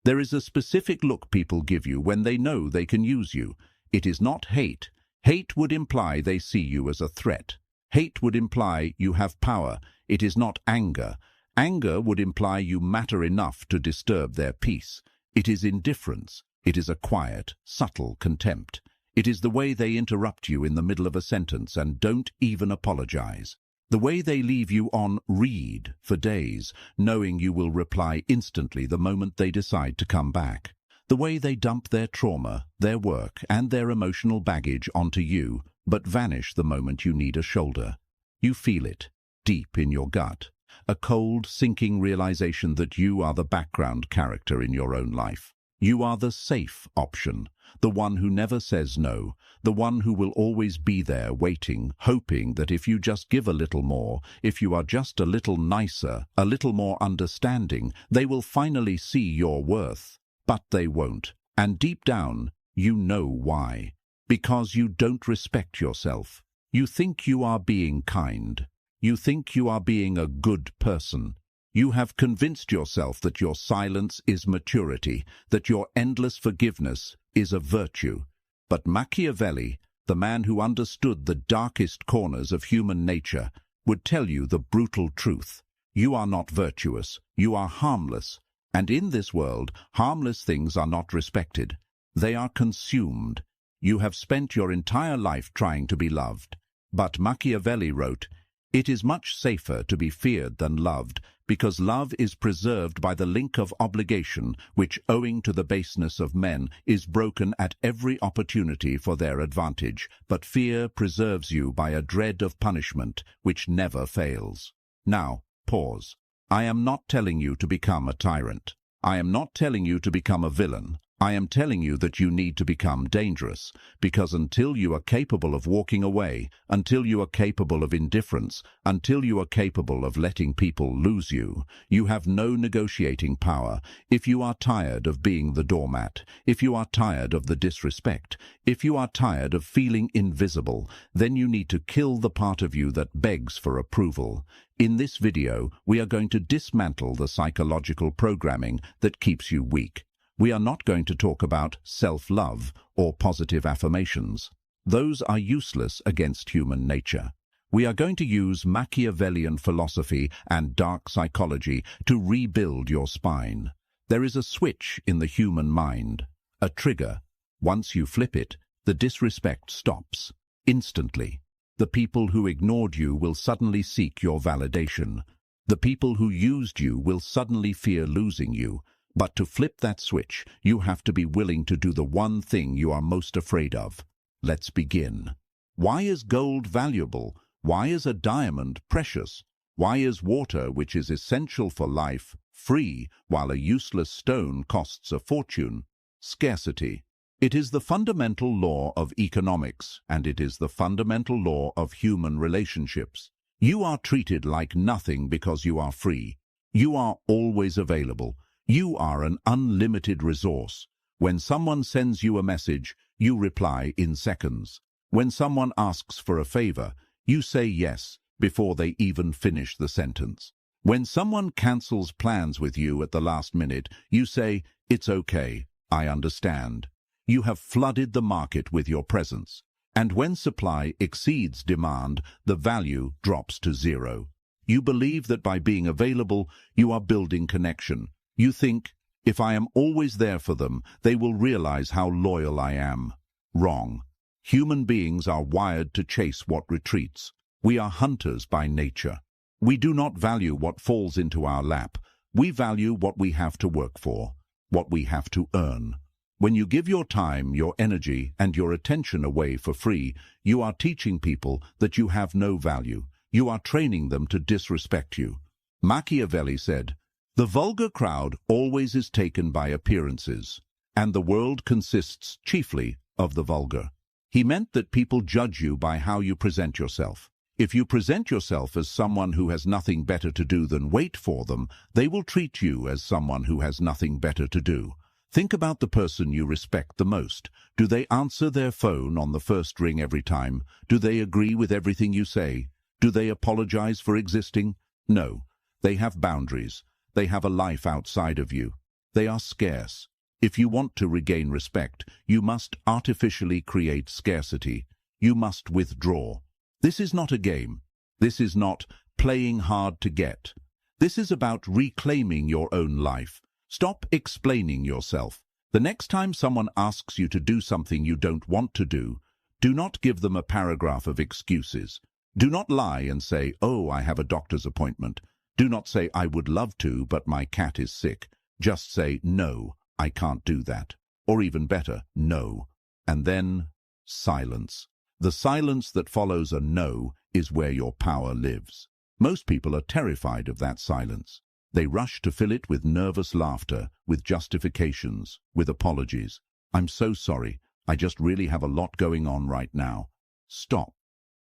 There is a specific look people give you when they know they can use you. It is not hate. Hate would imply they see you as a threat. Hate would imply you have power. It is not anger. Anger would imply you matter enough to disturb their peace. It is indifference. It is a quiet, subtle contempt. It is the way they interrupt you in the middle of a sentence and don't even apologize. The way they leave you on read for days, knowing you will reply instantly the moment they decide to come back. The way they dump their trauma, their work, and their emotional baggage onto you, but vanish the moment you need a shoulder. You feel it, deep in your gut. A cold, sinking realization that you are the background character in your own life. You are the safe option, the one who never says no, the one who will always be there waiting, hoping that if you just give a little more, if you are just a little nicer, a little more understanding, they will finally see your worth. But they won't. And deep down, you know why. Because you don't respect yourself. You think you are being kind. You think you are being a good person. You have convinced yourself that your silence is maturity, that your endless forgiveness is a virtue. But Machiavelli, the man who understood the darkest corners of human nature, would tell you the brutal truth. You are not virtuous. You are harmless. And in this world, harmless things are not respected. They are consumed. You have spent your entire life trying to be loved. But Machiavelli wrote, "It is much safer to be feared than loved, because love is preserved by the link of obligation, which, owing to the baseness of men, is broken at every opportunity for their advantage, but fear preserves you by a dread of punishment, which never fails." Now, pause. I am not telling you to become a tyrant. I am not telling you to become a villain. I am telling you that you need to become dangerous, because until you are capable of walking away, until you are capable of indifference, until you are capable of letting people lose you, you have no negotiating power. If you are tired of being the doormat, if you are tired of the disrespect, if you are tired of feeling invisible, then you need to kill the part of you that begs for approval. In this video, we are going to dismantle the psychological programming that keeps you weak. We are not going to talk about self-love or positive affirmations. Those are useless against human nature. We are going to use Machiavellian philosophy and dark psychology to rebuild your spine. There is a switch in the human mind, a trigger. Once you flip it, the disrespect stops. Instantly. The people who ignored you will suddenly seek your validation. The people who used you will suddenly fear losing you. But to flip that switch, you have to be willing to do the one thing you are most afraid of. Let's begin. Why is gold valuable? Why is a diamond precious? Why is water, which is essential for life, free, while a useless stone costs a fortune? Scarcity. It is the fundamental law of economics, and it is the fundamental law of human relationships. You are treated like nothing because you are free. You are always available. You are an unlimited resource. When someone sends you a message, you reply in seconds. When someone asks for a favor, you say yes before they even finish the sentence. When someone cancels plans with you at the last minute, you say, "It's okay, I understand." You have flooded the market with your presence. And when supply exceeds demand, the value drops to zero. You believe that by being available, you are building connection. You think, if I am always there for them, they will realize how loyal I am. Wrong. Human beings are wired to chase what retreats. We are hunters by nature. We do not value what falls into our lap. We value what we have to work for, what we have to earn. When you give your time, your energy, and your attention away for free, you are teaching people that you have no value. You are training them to disrespect you. Machiavelli said, "The vulgar crowd always is taken by appearances, and the world consists chiefly of the vulgar." He meant that people judge you by how you present yourself. If you present yourself as someone who has nothing better to do than wait for them, they will treat you as someone who has nothing better to do. Think about the person you respect the most. Do they answer their phone on the first ring every time? Do they agree with everything you say? Do they apologize for existing? No. They have boundaries. They have a life outside of you. They are scarce. If you want to regain respect, you must artificially create scarcity. You must withdraw. This is not a game. This is not playing hard to get. This is about reclaiming your own life. Stop explaining yourself. The next time someone asks you to do something you don't want to do not give them a paragraph of excuses. Do not lie and say, "Oh, I have a doctor's appointment." Do not say, "I would love to, but my cat is sick." Just say, "No, I can't do that." Or even better, "No." And then silence. The silence that follows a no is where your power lives. Most people are terrified of that silence. They rush to fill it with nervous laughter, with justifications, with apologies. "I'm so sorry. I just really have a lot going on right now." Stop.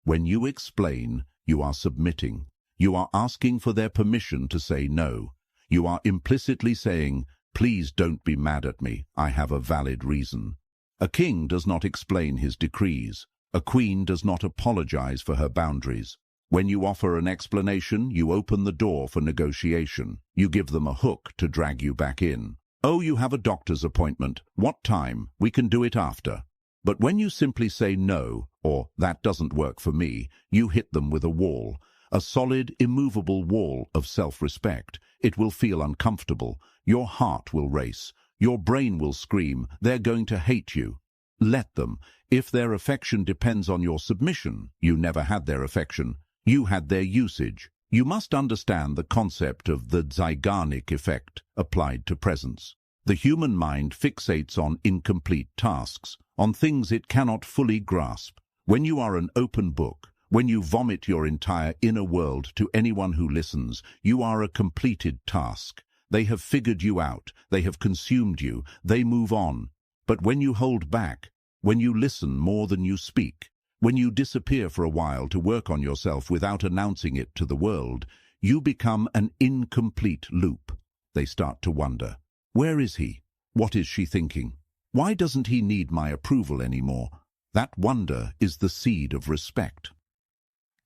When you explain, you are submitting. You are asking for their permission to say no. You are implicitly saying, "Please don't be mad at me. I have a valid reason." A king does not explain his decrees. A queen does not apologize for her boundaries. When you offer an explanation, you open the door for negotiation. You give them a hook to drag you back in. "Oh, you have a doctor's appointment. What time? We can do it after." But when you simply say no, or "that doesn't work for me," you hit them with a wall, a solid, immovable wall of self-respect. It will feel uncomfortable. Your heart will race. Your brain will scream. They're going to hate you. Let them. If their affection depends on your submission, you never had their affection. You had their usage. You must understand the concept of the Zeigarnik effect applied to presence. The human mind fixates on incomplete tasks, on things it cannot fully grasp. When you are an open book, when you vomit your entire inner world to anyone who listens, you are a completed task. They have figured you out. They have consumed you. They move on. But when you hold back, when you listen more than you speak, when you disappear for a while to work on yourself without announcing it to the world, you become an incomplete loop. They start to wonder, where is he? What is she thinking? Why doesn't he need my approval anymore? That wonder is the seed of respect.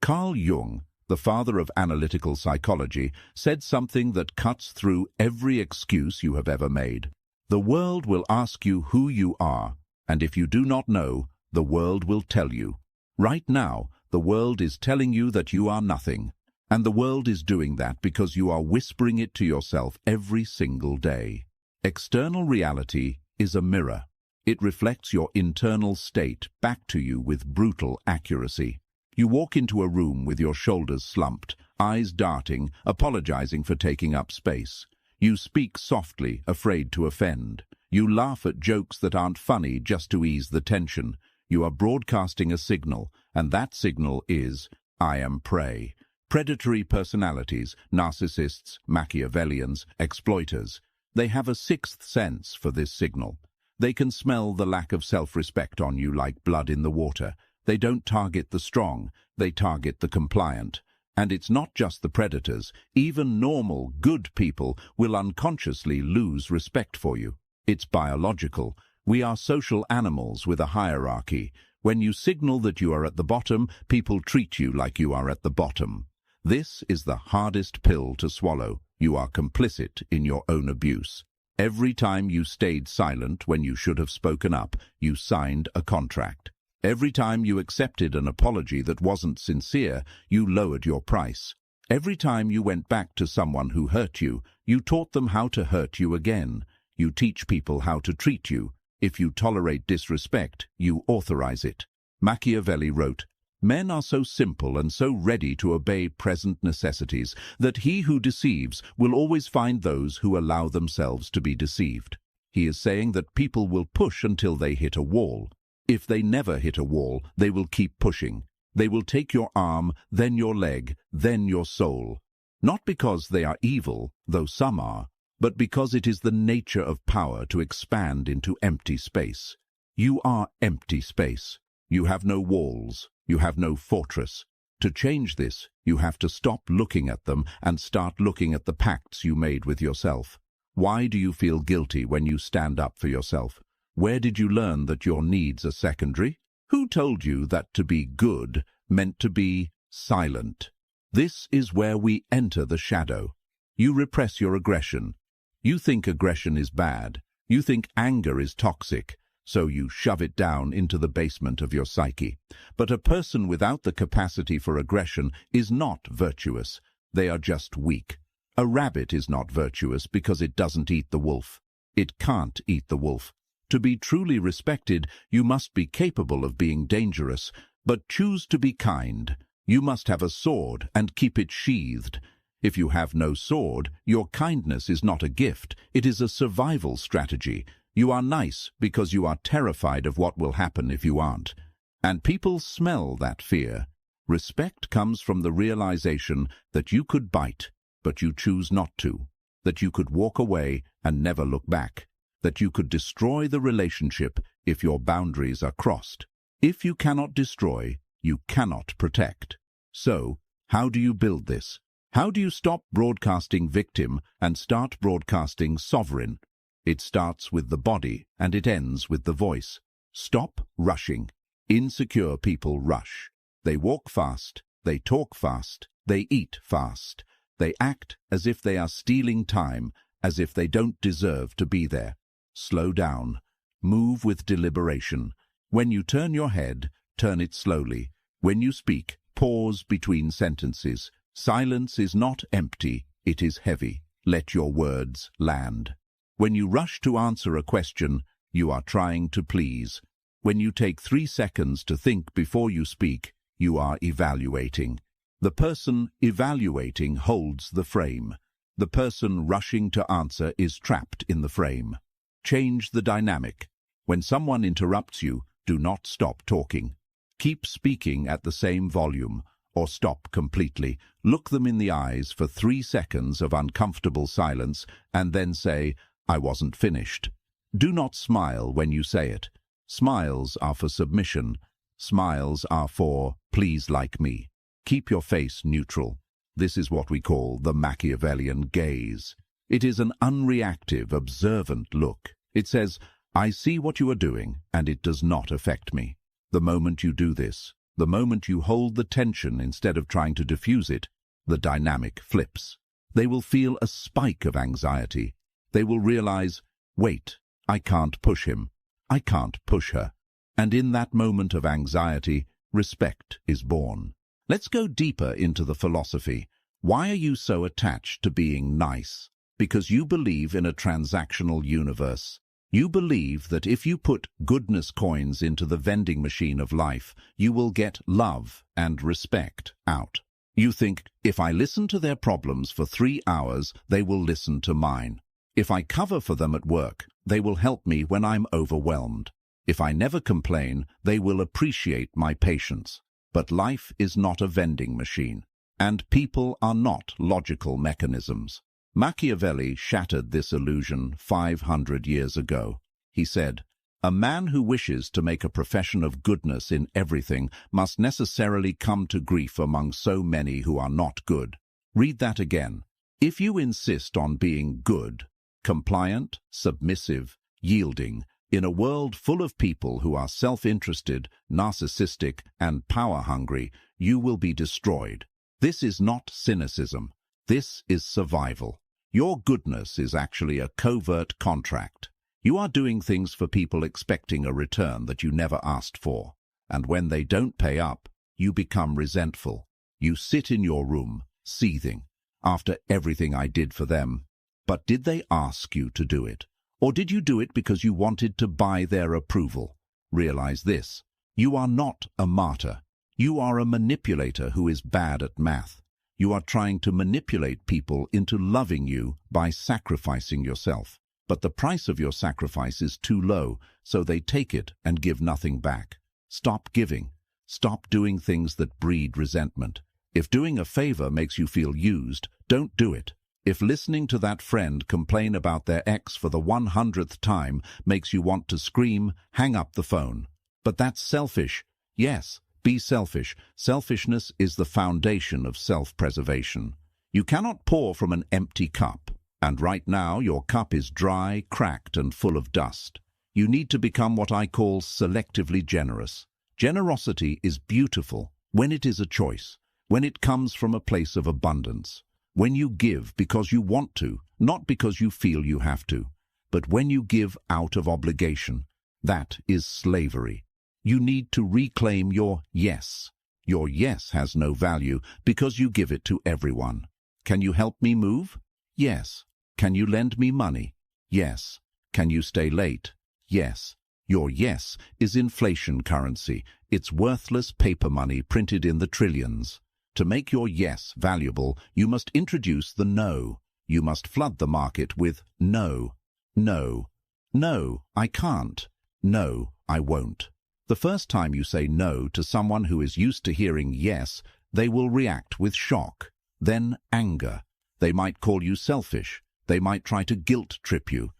Carl Jung, the father of analytical psychology, said something that cuts through every excuse you have ever made. The world will ask you who you are, and if you do not know, the world will tell you. Right now, the world is telling you that you are nothing, and the world is doing that because you are whispering it to yourself every single day. External reality is a mirror. It reflects your internal state back to you with brutal accuracy. You walk into a room with your shoulders slumped, eyes darting, apologizing for taking up space. You speak softly, afraid to offend. You laugh at jokes that aren't funny just to ease the tension. You are broadcasting a signal, and that signal is, "I am prey." Predatory personalities, narcissists, Machiavellians, exploiters, they have a sixth sense for this signal. They can smell the lack of self-respect on you like blood in the water. They don't target the strong, they target the compliant. And it's not just the predators. Even normal, good people will unconsciously lose respect for you. It's biological. We are social animals with a hierarchy. When you signal that you are at the bottom, people treat you like you are at the bottom. This is the hardest pill to swallow. You are complicit in your own abuse. Every time you stayed silent when you should have spoken up, you signed a contract. Every time you accepted an apology that wasn't sincere, you lowered your price. Every time you went back to someone who hurt you, you taught them how to hurt you again. You teach people how to treat you. If you tolerate disrespect, you authorize it. Machiavelli wrote, "Men are so simple and so ready to obey present necessities that he who deceives will always find those who allow themselves to be deceived." He is saying that people will push until they hit a wall. If they never hit a wall, they will keep pushing. They will take your arm, then your leg, then your soul. Not because they are evil, though some are, but because it is the nature of power to expand into empty space. You are empty space. You have no walls. You have no fortress. To change this, you have to stop looking at them and start looking at the pacts you made with yourself. Why do you feel guilty when you stand up for yourself? Where did you learn that your needs are secondary? Who told you that to be good meant to be silent? This is where we enter the shadow. You repress your aggression. You think aggression is bad. You think anger is toxic, so you shove it down into the basement of your psyche. But a person without the capacity for aggression is not virtuous. They are just weak. A rabbit is not virtuous because it doesn't eat the wolf. It can't eat the wolf. To be truly respected, you must be capable of being dangerous, but choose to be kind. You must have a sword and keep it sheathed. If you have no sword, your kindness is not a gift. It is a survival strategy. You are nice because you are terrified of what will happen if you aren't. And people smell that fear. Respect comes from the realization that you could bite, but you choose not to. That you could walk away and never look back. That you could destroy the relationship if your boundaries are crossed. If you cannot destroy, you cannot protect. So, how do you build this? How do you stop broadcasting victim and start broadcasting sovereign? It starts with the body and it ends with the voice. Stop rushing. Insecure people rush. They walk fast, they talk fast, they eat fast. They act as if they are stealing time, as if they don't deserve to be there. Slow down. Move with deliberation. When you turn your head, turn it slowly. When you speak, pause between sentences. Silence is not empty, it is heavy. Let your words land. When you rush to answer a question, you are trying to please. When you take 3 seconds to think before you speak, you are evaluating. The person evaluating holds the frame. The person rushing to answer is trapped in the frame. Change the dynamic. When someone interrupts you, do not stop talking. Keep speaking at the same volume, or stop completely. Look them in the eyes for 3 seconds of uncomfortable silence, and then say, "I wasn't finished." Do not smile when you say it. Smiles are for submission. Smiles are for, "Please like me." Keep your face neutral. This is what we call the Machiavellian gaze. It is an unreactive, observant look. It says, "I see what you are doing, and it does not affect me." The moment you do this, the moment you hold the tension instead of trying to diffuse it, the dynamic flips. They will feel a spike of anxiety. They will realize, "Wait, I can't push him. I can't push her." And in that moment of anxiety, respect is born. Let's go deeper into the philosophy. Why are you so attached to being nice? Because you believe in a transactional universe. You believe that if you put goodness coins into the vending machine of life, you will get love and respect out. You think, if I listen to their problems for 3 hours, they will listen to mine. If I cover for them at work, they will help me when I'm overwhelmed. If I never complain, they will appreciate my patience. But life is not a vending machine, and people are not logical mechanisms. Machiavelli shattered this illusion 500 years ago. He said, "A man who wishes to make a profession of goodness in everything must necessarily come to grief among so many who are not good." Read that again. If you insist on being good, compliant, submissive, yielding, in a world full of people who are self-interested, narcissistic, and power-hungry, you will be destroyed. This is not cynicism. This is survival. Your goodness is actually a covert contract. You are doing things for people expecting a return that you never asked for. And when they don't pay up, you become resentful. You sit in your room, seething, after everything I did for them. But did they ask you to do it? Or did you do it because you wanted to buy their approval? Realize this. You are not a martyr. You are a manipulator who is bad at math. You are trying to manipulate people into loving you by sacrificing yourself. But the price of your sacrifice is too low, so they take it and give nothing back. Stop giving. Stop doing things that breed resentment. If doing a favor makes you feel used, don't do it. If listening to that friend complain about their ex for the 100th time makes you want to scream, hang up the phone. But that's selfish. Yes, be selfish. Selfishness is the foundation of self-preservation. You cannot pour from an empty cup. And right now your cup is dry, cracked, and full of dust. You need to become what I call selectively generous. Generosity is beautiful when it is a choice, when it comes from a place of abundance. When you give because you want to, not because you feel you have to, but when you give out of obligation, that is slavery. You need to reclaim your yes. Your yes has no value because you give it to everyone. Can you help me move? Yes. Can you lend me money? Yes. Can you stay late? Yes. Your yes is inflation currency. It's worthless paper money printed in the trillions. To make your yes valuable, you must introduce the no. You must flood the market with no. No. No, I can't. No, I won't. The first time you say no to someone who is used to hearing yes, they will react with shock, then anger. They might call you selfish. They might try to guilt-trip you.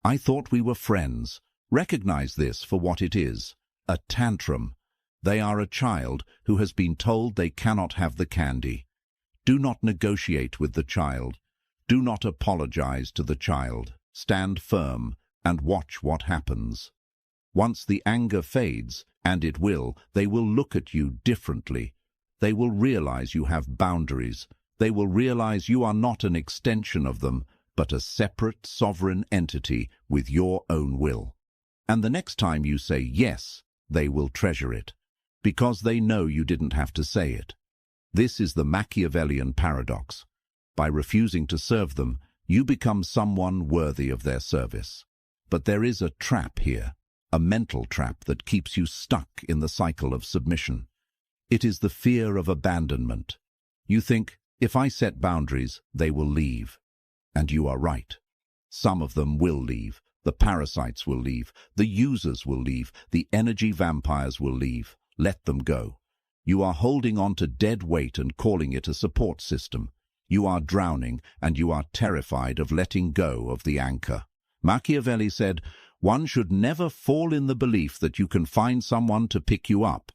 I thought we were friends. Recognize this for what it is, a tantrum. They are a child who has been told they cannot have the candy. Do not negotiate with the child. Do not apologize to the child. Stand firm and watch what happens. Once the anger fades, and it will, they will look at you differently. They will realize you have boundaries. They will realize you are not an extension of them, but a separate sovereign entity with your own will. And the next time you say yes, they will treasure it, because they know you didn't have to say it. This is the Machiavellian paradox. By refusing to serve them, you become someone worthy of their service. But there is a trap here, a mental trap that keeps you stuck in the cycle of submission. It is the fear of abandonment. You think, if I set boundaries, they will leave. And you are right. Some of them will leave. The parasites will leave. The users will leave. The energy vampires will leave. Let them go. You are holding on to dead weight and calling it a support system. You are drowning, and you are terrified of letting go of the anchor. Machiavelli said, one should never fall in the belief that you can find someone to pick you up.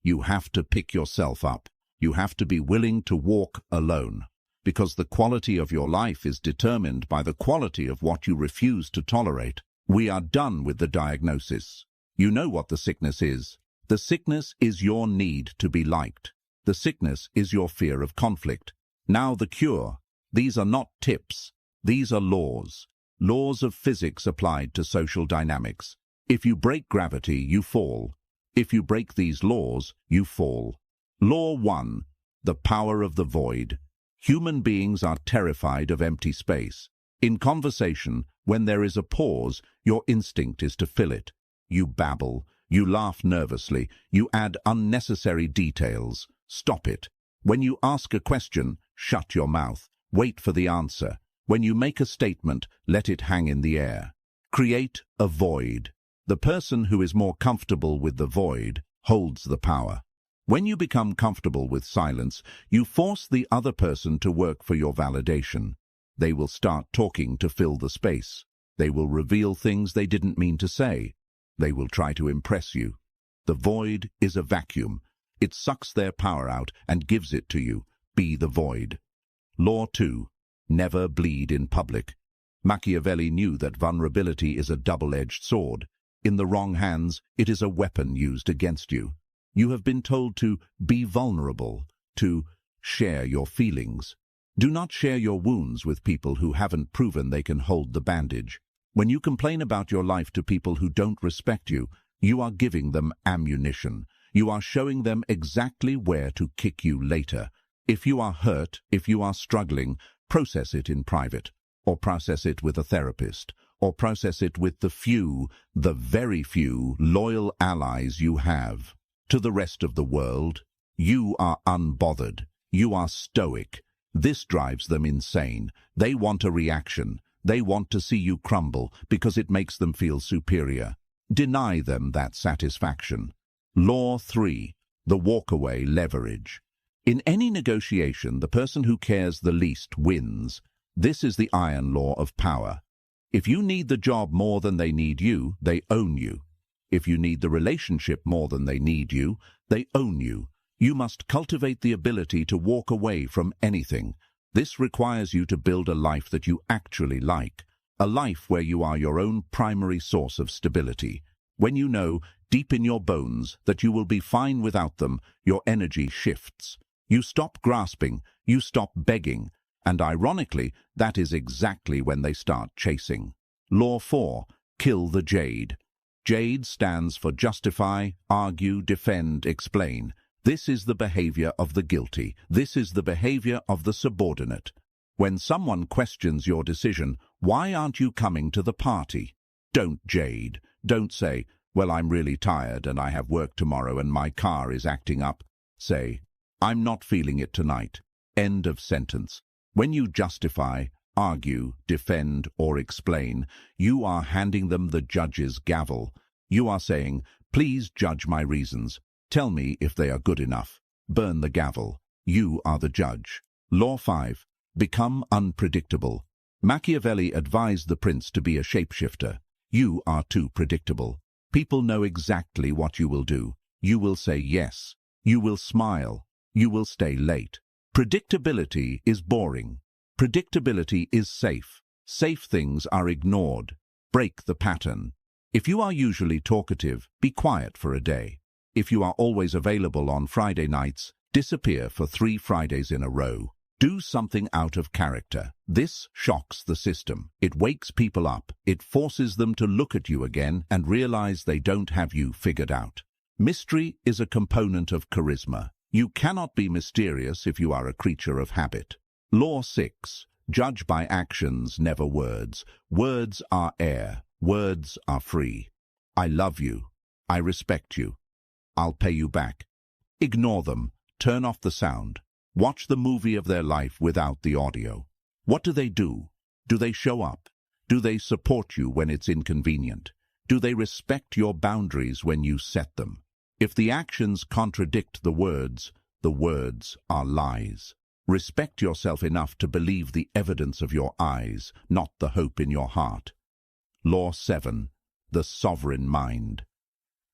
You have to pick yourself up. You have to be willing to walk alone, because the quality of your life is determined by the quality of what you refuse to tolerate. We are done with the diagnosis. You know what the sickness is. The sickness is your need to be liked. The sickness is your fear of conflict. Now the cure. These are not tips. These are laws. Laws of physics applied to social dynamics. If you break gravity, you fall. If you break these laws, you fall. Law 1. The power of the void. Human beings are terrified of empty space. In conversation, when there is a pause, your instinct is to fill it. You babble. You laugh nervously. You add unnecessary details. Stop it. When you ask a question, shut your mouth. Wait for the answer. When you make a statement, let it hang in the air. Create a void. The person who is more comfortable with the void holds the power. When you become comfortable with silence, you force the other person to work for your validation. They will start talking to fill the space. They will reveal things they didn't mean to say. They will try to impress you. The void is a vacuum. It sucks their power out and gives it to you. Be the void. Law 2. Never bleed in public. Machiavelli knew that vulnerability is a double-edged sword. In the wrong hands, it is a weapon used against you. You have been told to be vulnerable, to share your feelings. Do not share your wounds with people who haven't proven they can hold the bandage. When you complain about your life to people who don't respect you, you are giving them ammunition. You are showing them exactly where to kick you later. If you are hurt, if you are struggling, process it in private, or process it with a therapist, or process it with the few, the very few, loyal allies you have. To the rest of the world, you are unbothered. You are stoic. This drives them insane. They want a reaction. They want to see you crumble because it makes them feel superior. Deny them that satisfaction. Law 3. The walkaway leverage. In any negotiation, the person who cares the least wins. This is the iron law of power. If you need the job more than they need you, they own you. If you need the relationship more than they need you, they own you. You must cultivate the ability to walk away from anything. This requires you to build a life that you actually like, a life where you are your own primary source of stability. When you know, deep in your bones, that you will be fine without them, your energy shifts. You stop grasping, you stop begging. And ironically, that is exactly when they start chasing. Law 4. Kill the jade. Jade stands for justify, argue, defend, explain. This is the behavior of the guilty. This is the behavior of the subordinate. When someone questions your decision, why aren't you coming to the party? Don't jade. Don't say, well, I'm really tired and I have work tomorrow and my car is acting up. Say, I'm not feeling it tonight. End of sentence. When you justify, argue, defend, or explain, you are handing them the judge's gavel. You are saying, please judge my reasons. Tell me if they are good enough. Burn the gavel. You are the judge. Law 5. Become unpredictable. Machiavelli advised the prince to be a shapeshifter. You are too predictable. People know exactly what you will do. You will say yes. You will smile. You will stay late. Predictability is boring. Predictability is safe. Safe things are ignored. Break the pattern. If you are usually talkative, be quiet for a day. If you are always available on Friday nights, disappear for 3 Fridays in a row. Do something out of character. This shocks the system. It wakes people up. It forces them to look at you again and realize they don't have you figured out. Mystery is a component of charisma. You cannot be mysterious if you are a creature of habit. Law 6. Judge by actions, never words. Words are air. Words are free. I love you. I respect you. I'll pay you back. Ignore them. Turn off the sound. Watch the movie of their life without the audio. What do? Do they show up? Do they support you when it's inconvenient? Do they respect your boundaries when you set them? If the actions contradict the words are lies. Respect yourself enough to believe the evidence of your eyes, not the hope in your heart. Law 7. The sovereign mind.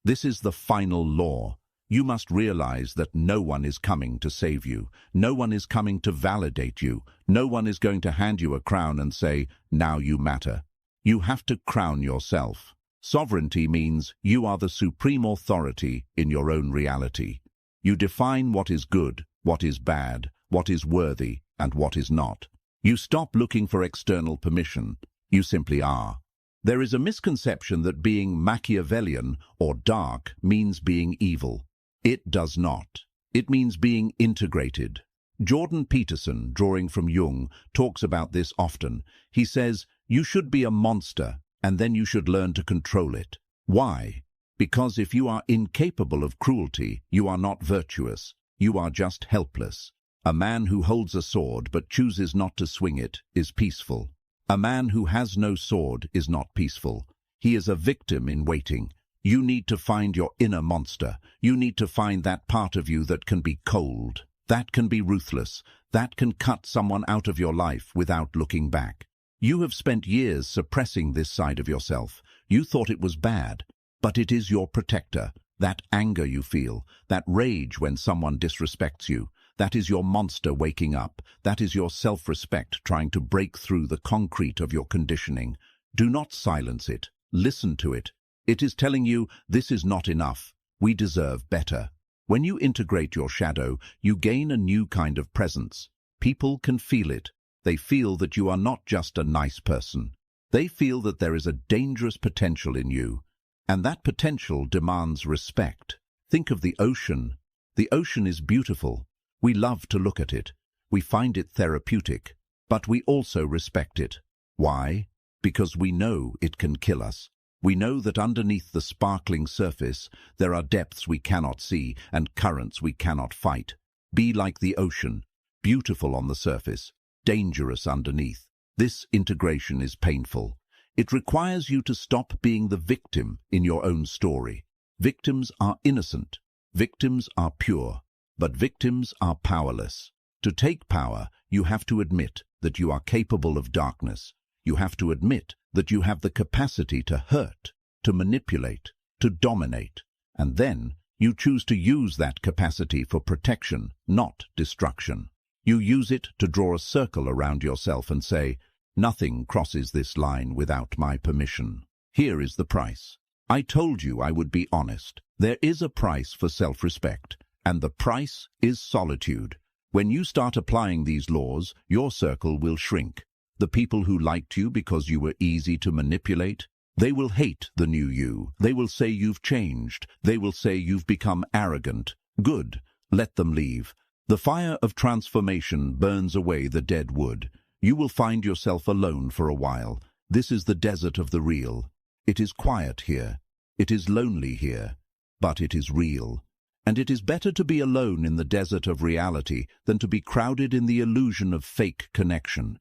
This is the final law. You must realize that no one is coming to save you. No one is coming to validate you. No one is going to hand you a crown and say, now you matter. You have to crown yourself. Sovereignty means you are the supreme authority in your own reality. You define what is good, what is bad, what is worthy, and what is not. You stop looking for external permission. You simply are. There is a misconception that being Machiavellian or dark means being evil. It does not. It means being integrated. Jordan Peterson, drawing from Jung, talks about this often. He says, you should be a monster, and then you should learn to control it. Why? Because if you are incapable of cruelty, you are not virtuous. You are just helpless. A man who holds a sword but chooses not to swing it is peaceful. A man who has no sword is not peaceful. He is a victim in waiting. You need to find your inner monster. You need to find that part of you that can be cold, that can be ruthless, that can cut someone out of your life without looking back. You have spent years suppressing this side of yourself. You thought it was bad, but it is your protector. That anger you feel, that rage when someone disrespects you, that is your monster waking up. That is your self-respect trying to break through the concrete of your conditioning. Do not silence it. Listen to it. It is telling you, this is not enough. We deserve better. When you integrate your shadow, you gain a new kind of presence. People can feel it. They feel that you are not just a nice person. They feel that there is a dangerous potential in you, and that potential demands respect. Think of the ocean. The ocean is beautiful. We love to look at it. We find it therapeutic, but we also respect it. Why? Because we know it can kill us. We know that underneath the sparkling surface, there are depths we cannot see and currents we cannot fight. Be like the ocean, beautiful on the surface, dangerous underneath. This integration is painful. It requires you to stop being the victim in your own story. Victims are innocent. Victims are pure. But victims are powerless. To take power, you have to admit that you are capable of darkness. You have to admit that you have the capacity to hurt, to manipulate, to dominate. And then you choose to use that capacity for protection, not destruction. You use it to draw a circle around yourself and say, nothing crosses this line without my permission. Here is the price. I told you I would be honest. There is a price for self-respect, and the price is solitude. When you start applying these laws, your circle will shrink. The people who liked you because you were easy to manipulate, they will hate the new you. They will say you've changed. They will say you've become arrogant. Good. Let them leave. The fire of transformation burns away the dead wood. You will find yourself alone for a while. This is the desert of the real. It is quiet here. It is lonely here. But it is real. And it is better to be alone in the desert of reality than to be crowded in the illusion of fake connection.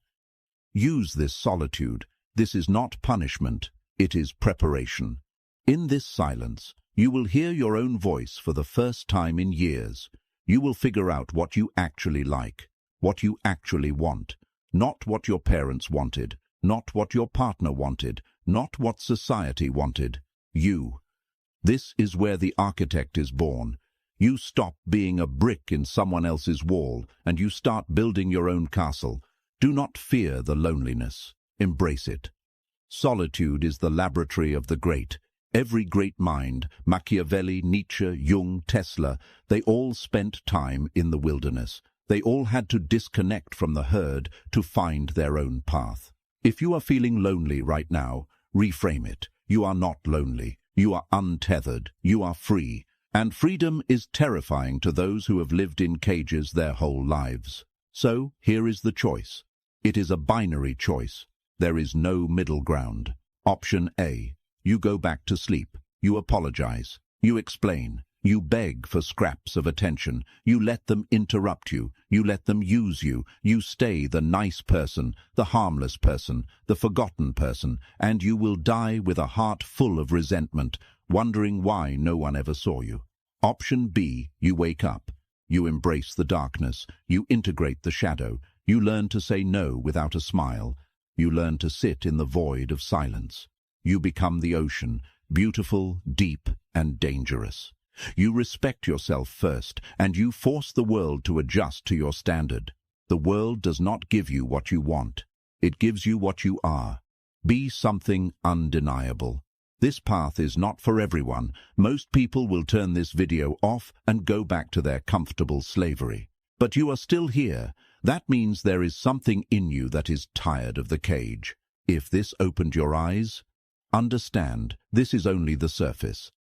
Use this solitude. This is not punishment. It is preparation. In this silence, you will hear your own voice for the first time in years. You will figure out what you actually like, what you actually want, not what your parents wanted, not what your partner wanted, not what society wanted. You. This is where the architect is born. You stop being a brick in someone else's wall, and you start building your own castle. Do not fear the loneliness. Embrace it. Solitude is the laboratory of the great. Every great mind, Machiavelli, Nietzsche, Jung, Tesla, they all spent time in the wilderness. They all had to disconnect from the herd to find their own path. If you are feeling lonely right now, reframe it. You are not lonely. You are untethered. You are free. And freedom is terrifying to those who have lived in cages their whole lives. So, here is the choice. It is a binary choice. There is no middle ground. Option A. You go back to sleep. You apologize. You explain. You beg for scraps of attention. You let them interrupt you. You let them use you. You stay the nice person, the harmless person, the forgotten person, and you will die with a heart full of resentment, wondering why no one ever saw you. Option B. You wake up. You embrace the darkness. You integrate the shadow. You learn to say no without a smile. You learn to sit in the void of silence. You become the ocean, beautiful, deep, and dangerous. You respect yourself first, and you force the world to adjust to your standard. The world does not give you what you want. It gives you what you are. Be something undeniable. This path is not for everyone. Most people will turn this video off and go back to their comfortable slavery. But you are still here. That means there is something in you that is tired of the cage. If this opened your eyes, understand, this is only the surface.